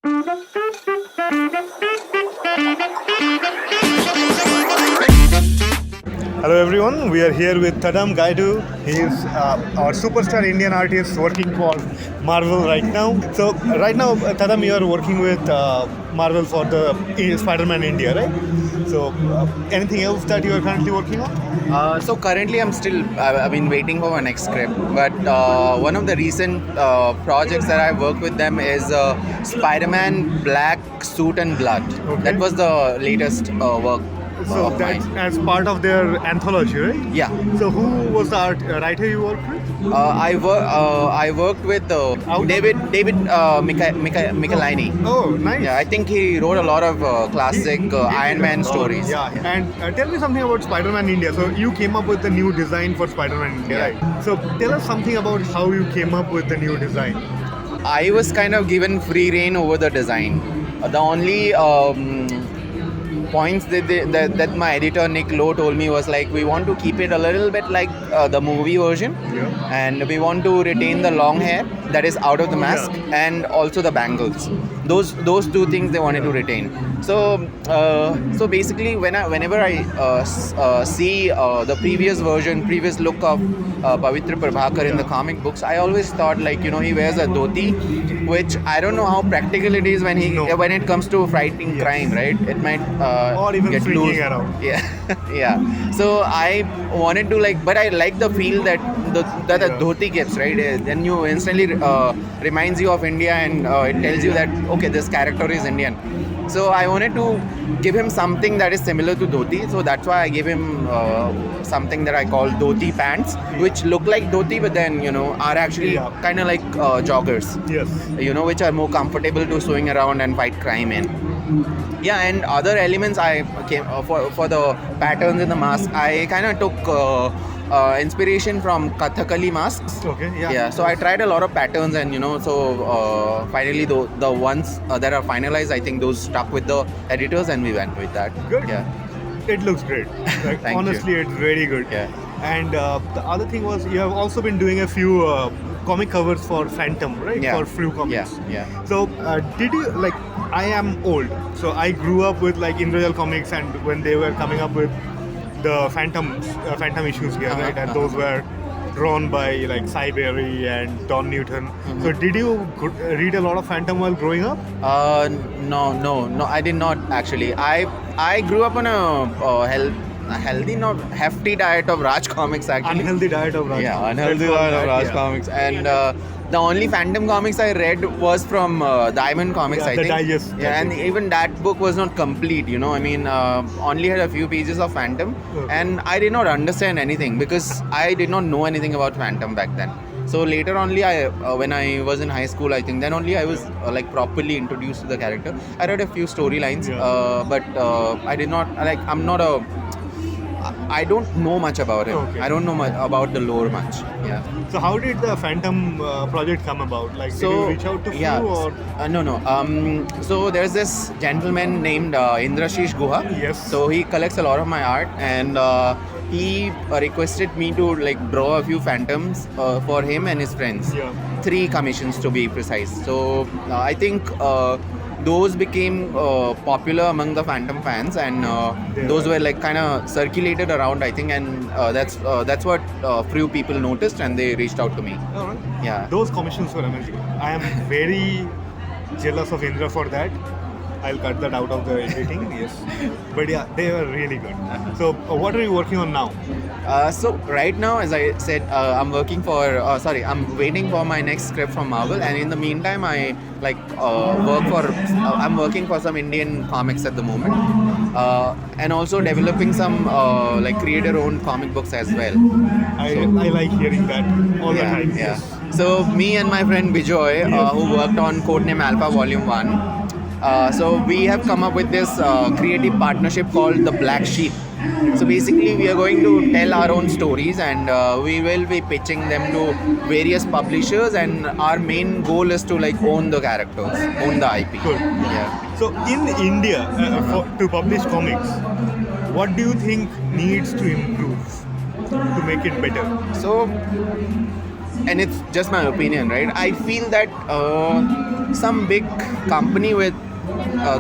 Hello everyone, we are here with Tadam Gyadu. He is our superstar Indian artist working for Marvel right now. So right now, Tadam, you are working with Marvel for the Spider-Man India, right? So anything else that you are currently working on? So currently, I've been waiting for my next script. But one of the recent projects that I worked with them is Spider-Man Black Suit and Blood. Okay. That was the latest work So of that's mine. as part of their anthology, right? Yeah. So who was the writer you worked with? I worked with David Michelini. Oh, nice. Yeah, I think he wrote a lot of classic Iron Man stories. Yeah, and tell me something about Spider-Man India. So you came up with the new design for Spider-Man India, Yeah. right? So tell us something about how you came up with the new design. I was kind of given free rein over the design. The only points that my editor Nick Lowe told me was like, we want to keep it a little bit like the movie version, Yeah. and we want to retain the long hair that is out of the mask, Yeah. and also the bangles. Those two things they wanted to retain. So basically, whenever I see the previous look of Pavitra Prabhakar in the comic books, I always thought like, he wears a dhoti, which I don't know how practical it is when No. when it comes to fighting Yes. crime, right? It might Or even get swinging loose. around. Yeah, yeah. So I wanted to but I like the feel that the Yeah. dhoti gives, right? Then you instantly reminds you of India, and it tells you that okay, this character is Indian. So I wanted to give him something that is similar to dhoti. So that's why I gave him something that I call dhoti pants, which look like dhoti, but then are actually Yeah. kind of like joggers. Yes. Which are more comfortable to swing around and fight crime in. Yeah, and other elements I came for the patterns in the mask. I kind of took inspiration from Kathakali masks. Okay. Yeah. Yeah, so I tried a lot of patterns, and finally the ones that are finalized, I think those stuck with the editors, and we went with that. Good. Yeah. It looks great. Like, Thank you. honestly, it's very good. Yeah. And the other thing was you have also been doing a few comic covers for Phantom, right? Yeah. For Flu Comics. Yeah, yeah. So did you like? I am old, so I grew up with like Indrojal comics, and when they were coming up with the Phantom issues here, right? And those were drawn by like Cy Berry and Don Newton. Mm-hmm. So did you read a lot of Phantom while growing up? No, I did not actually. I grew up on a healthy, not hefty diet of Raj comics actually. Unhealthy diet of Raj. Yeah, unhealthy Let's call diet of that, Raj yeah. comics, and the only Phantom comics I read was from Diamond Comics, Yeah, I the think. digest. Yeah, and even that book was not complete. I mean, only had a few pages of Phantom, Okay. and I did not understand anything because I did not know anything about Phantom back then. So later only, when I was in high school, I think then only I was like properly introduced to the character. I read a few storylines, Yeah. but I did not I'm not a. I don't know much about it. Okay. I don't know much about the lore much. Yeah. So how did the Phantom project come about? Like, did you reach out to yeah. Flu or? No. So there's this gentleman named Indrashish Guha. Yes. So he collects a lot of my art, and he requested me to like draw a few phantoms for him and his friends. Yeah. 3 commissions to be precise. So I think those became popular among the Phantom fans, and those were like kind of circulated around, I think, and that's what few people noticed, and they reached out to me. All right. Yeah. Those commissions were amazing. I am very jealous of Indra for that. I'll cut that out of the editing. Yes. But yeah, they were really good. So what are you working on now? So right now, as I said, I'm waiting for my next script from Marvel, and in the meantime, I I'm working for some Indian comics at the moment, and also developing some creator-owned comic books as well. I like hearing that all the time. Yeah. Yes. So me and my friend Bijoy, who worked on Codename Alpha Volume 1, so we have come up with this creative partnership called the Black Sheep. So basically, we are going to tell our own stories, and we will be pitching them to various publishers. And our main goal is to own the characters, own the IP. Good. Yeah. So in India, to publish comics, what do you think needs to improve to make it better? So, and it's just my opinion, right? I feel that some big company with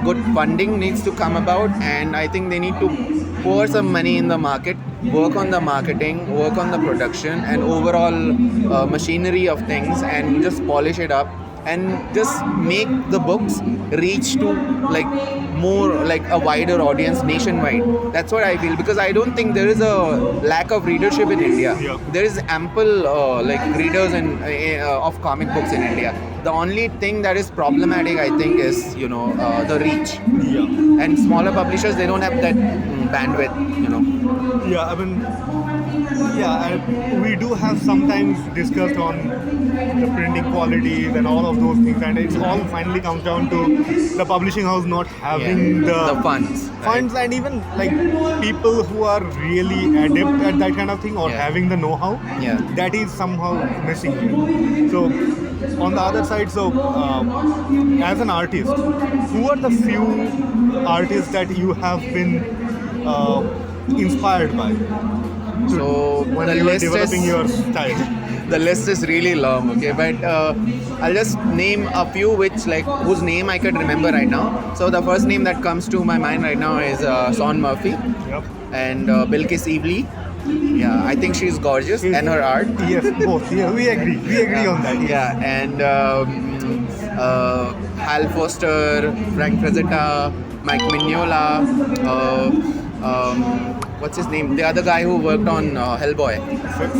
good funding needs to come about, and I think they need to pour some money in the market, work on the marketing, work on the production and overall machinery of things, and just polish it up and just make the books reach to like more like a wider audience nationwide. That's what I feel, because I don't think there is a lack of readership in India. Yeah. There is ample like readers and of comic books in India. The only thing that is problematic, I think, is the reach. Yeah. And smaller publishers, they don't have that bandwidth. Yeah, I mean, we do have sometimes discussed on the printing qualities and all of those things, and it's all finally comes down to the publishing house not having the funds. funds, and even like people who are really adept at that kind of thing or Yeah. having the know-how, Yeah. that is somehow missing here. So on the other side, as an artist, who are the few artists that you have been inspired by So when the you were list developing is your style? the list is really long, okay, but I'll just name a few whose name I could remember right now. So the first name that comes to my mind right now is Sean Murphy Yep. and Bilkis Evely. Yeah, I think she's gorgeous, and her art. Yes, both. Yeah, we agree. We agree on that. Yeah, and Hal Foster, Frank Frazetta, Mike Mignola, what's his name? The other guy who worked on Hellboy.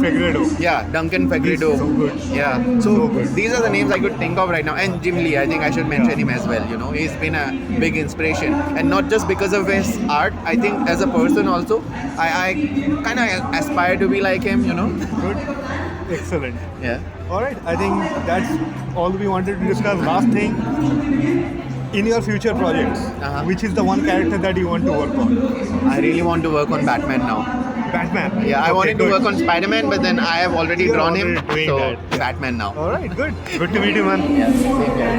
Fegredo. Yeah, Duncan Fegredo. He's so good. Yeah, So good. these are the names I could think of right now. And Jim Lee, I think I should mention him as well. He's been a big inspiration, and not just because of his art. I think as a person also, I kind of aspire to be like him. Good. Excellent. Yeah. All right. I think that's all we wanted to discuss. Last thing, in your future projects, Uh-huh. which is the one character that you want to work on? I really want to work on Batman now. Batman. Yeah, I Okay, wanted to good. work on Spider-Man, but then I have already You're drawn him, already doing so that. Batman now. All right. Good. Good to meet you, man. Yeah, same here.